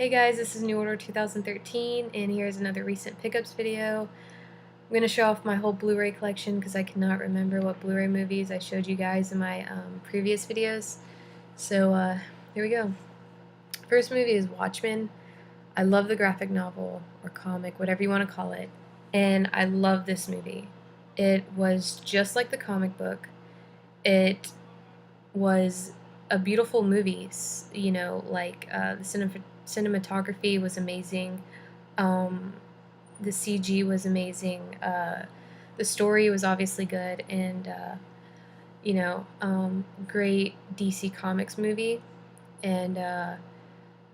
Hey guys, this is New Order 2013, and here's another recent pickups video. I'm going to show off my whole Blu-ray collection because I cannot remember what Blu-ray movies I showed you guys in my previous videos. So here we go. First movie is Watchmen. I love the graphic novel or comic, whatever you want to call it, and I love this movie. It was just like the comic book. It was a beautiful movie, you know, like the cinematography was amazing. Um, the CG was amazing. The story was obviously good, and great DC Comics movie. And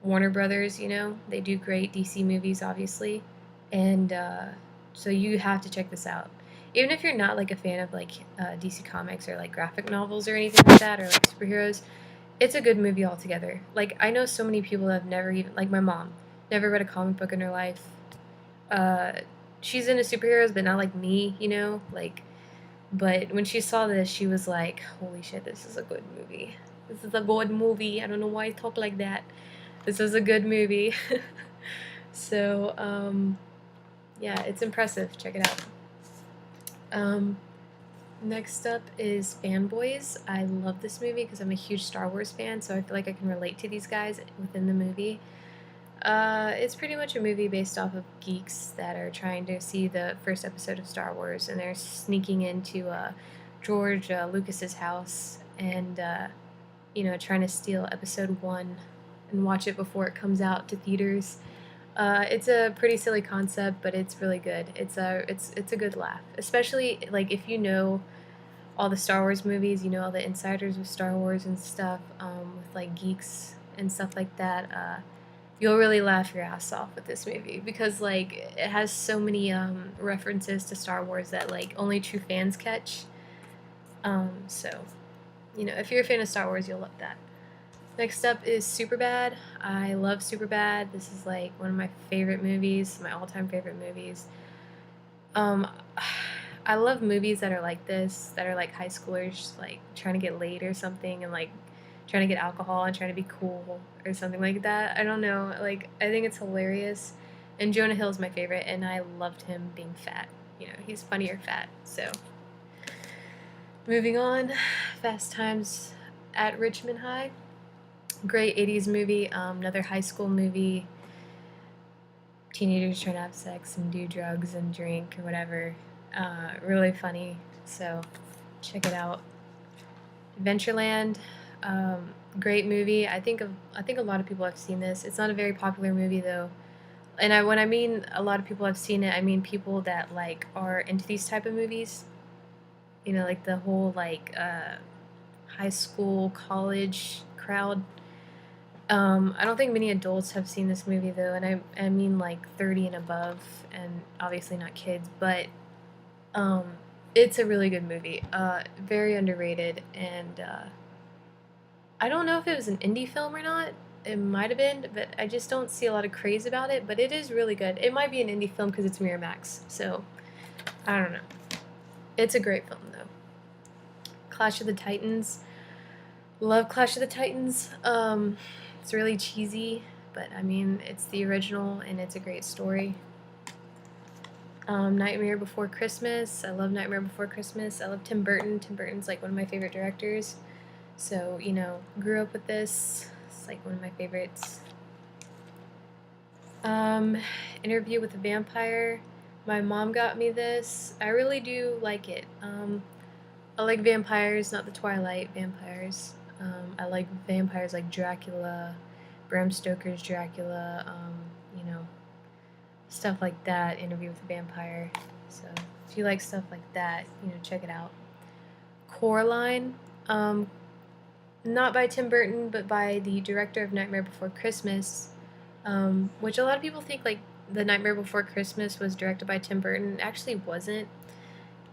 Warner Brothers, they do great DC movies, obviously, and so you have to check this out. Even if you're not like a fan of like DC Comics or like graphic novels or anything like that, or like superheroes, it's a good movie altogether. Like, I know so many people that have never even, like my mom, never read a comic book in her life. Uh, she's into superheroes, but not like me, like, but when she saw this, she was like, holy shit, this is a good movie. This is a good movie. I don't know why I talk like that. This is a good movie. So, yeah, it's impressive. Check it out. Next up is Fanboys. I love this movie because I'm a huge Star Wars fan, so I feel like I can relate to these guys within the movie. It's pretty much a movie based off of geeks that are trying to see the first episode of Star Wars, and they're sneaking into George Lucas's house and, trying to steal episode 1 and watch it before it comes out to theaters. It's a pretty silly concept, but it's really good. It's a good laugh, especially like if you know all the Star Wars movies, you know all the insiders with Star Wars and stuff, with like geeks and stuff like that. You'll really laugh your ass off with this movie because like it has so many references to Star Wars that like only true fans catch. So if you're a fan of Star Wars, you'll love that. Next up is Superbad. I love Superbad. This is like one of my favorite movies, my all-time favorite movies. I love movies that are like this, that are like high schoolers like trying to get laid or something and like trying to get alcohol and trying to be cool or something like that. I don't know. Like, I think it's hilarious. And Jonah Hill's my favorite, and I loved him being fat. He's funnier fat. So, moving on, Fast Times at Richmond High. Great 80s movie, another high school movie. Teenagers trying to have sex and do drugs and drink or whatever. Really funny, so check it out. Adventureland, great movie. I think a lot of people have seen this. It's not a very popular movie though, and when I mean a lot of people have seen it, I mean people that like are into these type of movies. Like the whole like high school college crowd. I don't think many adults have seen this movie though, and I mean like 30 and above, and obviously not kids, but it's a really good movie. Very underrated, and I don't know if it was an indie film or not. It might have been, but I just don't see a lot of craze about it, but it is really good. It might be an indie film because it's Miramax, so I don't know. It's a great film though. Clash of the Titans. Love Clash of the Titans. It's really cheesy, but I mean, it's the original and it's a great story. Nightmare Before Christmas. I love Nightmare Before Christmas. I love Tim Burton. Tim Burton's like one of my favorite directors. So, grew up with this. It's like one of my favorites. Interview with a Vampire. My mom got me this. I really do like it. I like vampires, not the Twilight vampires. I like vampires like Dracula, Bram Stoker's Dracula, stuff like that, Interview with a Vampire. So if you like stuff like that, check it out. Coraline, not by Tim Burton, but by the director of Nightmare Before Christmas, which a lot of people think like the Nightmare Before Christmas was directed by Tim Burton. It actually wasn't.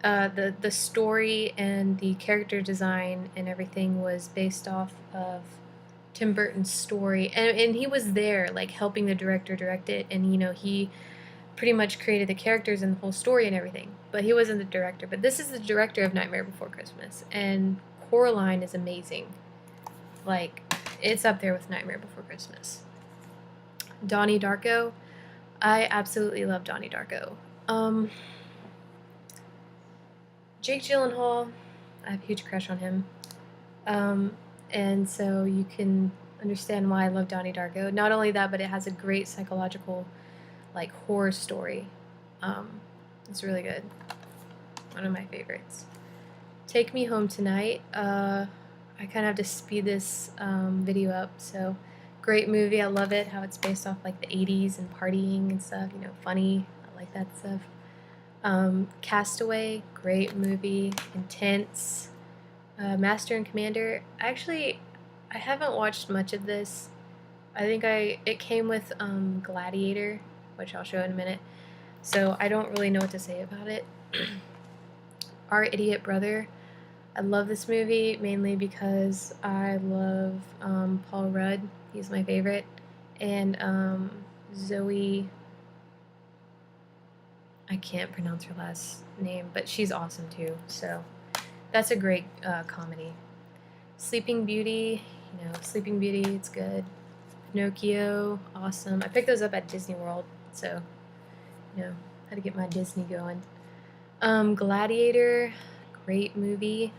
The story and the character design and everything was based off of Tim Burton's story, and he was there like helping the director direct it, and he pretty much created the characters and the whole story and everything, but he wasn't the director. But this is the director of Nightmare Before Christmas, and Coraline is amazing. Like, it's up there with Nightmare Before Christmas. Donnie Darko. I absolutely love Donnie Darko. Um, Jake Gyllenhaal, I have a huge crush on him. Um, and so you can understand why I love Donnie Darko. Not only that, but it has a great psychological, like, horror story. It's really good. One of my favorites. Take Me Home Tonight. I kind of have to speed this video up. So, great movie. I love it. How it's based off like the 80s and partying and stuff. You know, funny. I like that stuff. Castaway. Great movie. Intense. Master and Commander. Actually, I haven't watched much of this. I think it came with Gladiator, which I'll show in a minute. So I don't really know what to say about it. Our Idiot Brother. I love this movie mainly because I love Paul Rudd. He's my favorite. And Zoe, I can't pronounce her last name, but she's awesome too. So that's a great comedy. Sleeping Beauty, you know, Sleeping Beauty, it's good. Pinocchio, awesome. I picked those up at Disney World, so, you know, had to get my Disney going. Gladiator, great movie.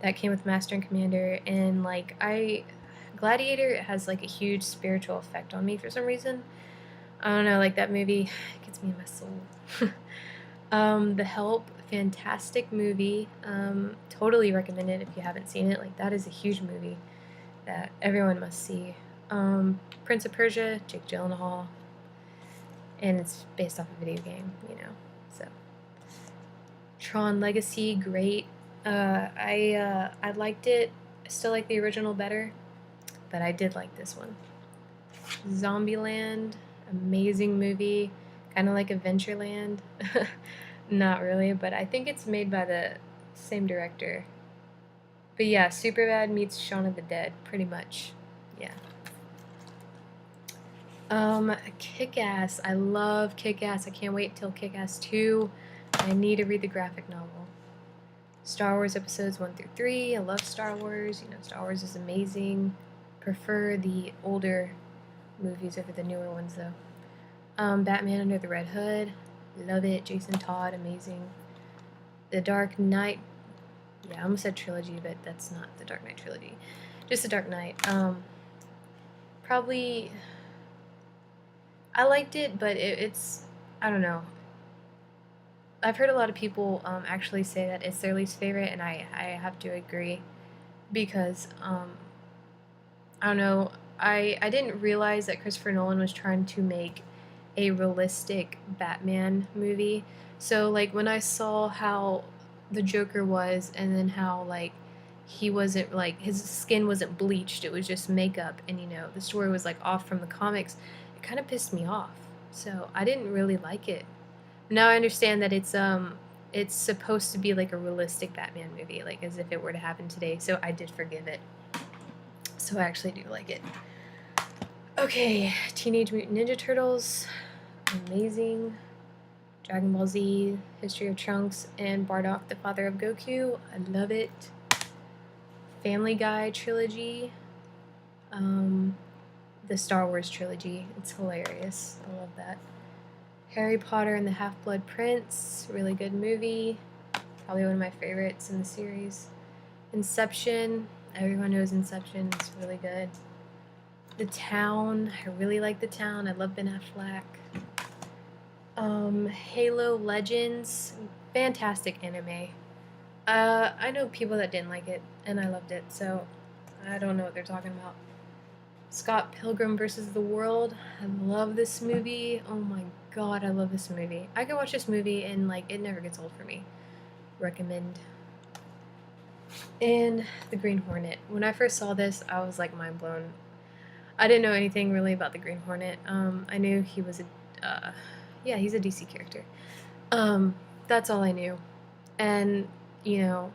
That came with Master and Commander, and like Gladiator has like a huge spiritual effect on me for some reason. I don't know, like that movie gets me in my soul. The Help, fantastic movie. Totally recommend it if you haven't seen it. Like that is a huge movie that everyone must see. Prince of Persia, Jake Gyllenhaal, and it's based off a video game, you know. So Tron Legacy, great. I liked it. I still like the original better, but I did like this one. Zombieland, amazing movie, kind of like Adventureland. Not really, but I think it's made by the same director. But yeah, Superbad meets Shaun of the Dead, pretty much. Yeah. Kick-Ass. I love Kick-Ass. I can't wait till Kick-Ass 2. I need to read the graphic novel. Star Wars episodes 1 through 3. I love Star Wars. You know, Star Wars is amazing. Prefer the older movies over the newer ones, though. Batman Under the Red Hood. Love it. Jason Todd, amazing. The Dark Knight. Yeah, I almost said trilogy, but that's not the Dark Knight trilogy. Just the Dark Knight. Probably... I liked it, but it's... I don't know. I've heard a lot of people actually say that it's their least favorite, and I have to agree. Because, I don't know, I didn't realize that Christopher Nolan was trying to make a realistic Batman movie. So, like, when I saw how the Joker was, and then how, like, he wasn't, like, his skin wasn't bleached, it was just makeup, and, you know, the story was, like, off from the comics, it kind of pissed me off. So, I didn't really like it. Now I understand that it's supposed to be, like, a realistic Batman movie, like, as if it were to happen today, so I did forgive it. So I actually do like it. Okay, Teenage Mutant Ninja Turtles, amazing. Dragon Ball Z, History of Trunks, and Bardock, the father of Goku, I love it. Family Guy trilogy, the Star Wars trilogy, it's hilarious, I love that. Harry Potter and the Half-Blood Prince, really good movie, probably one of my favorites in the series. Inception, everyone knows Inception, it's really good. The Town, I really like The Town, I love Ben Affleck. Halo Legends, fantastic anime. I know people that didn't like it, and I loved it, so I don't know what they're talking about. Scott Pilgrim vs. the World, I love this movie. Oh my god, I love this movie. I could watch this movie and, like, it never gets old for me. Recommend. And The Green Hornet. When I first saw this, I was, like, mind blown. I didn't know anything really about the Green Hornet. I knew he was yeah, he's a DC character. That's all I knew. And, you know,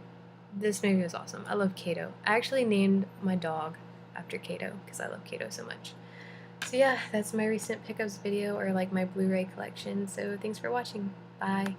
this movie was awesome. I love Kato. I actually named my dog after Kato because I love Kato so much. So yeah, that's my recent pickups video, or like my Blu-ray collection. So thanks for watching. Bye.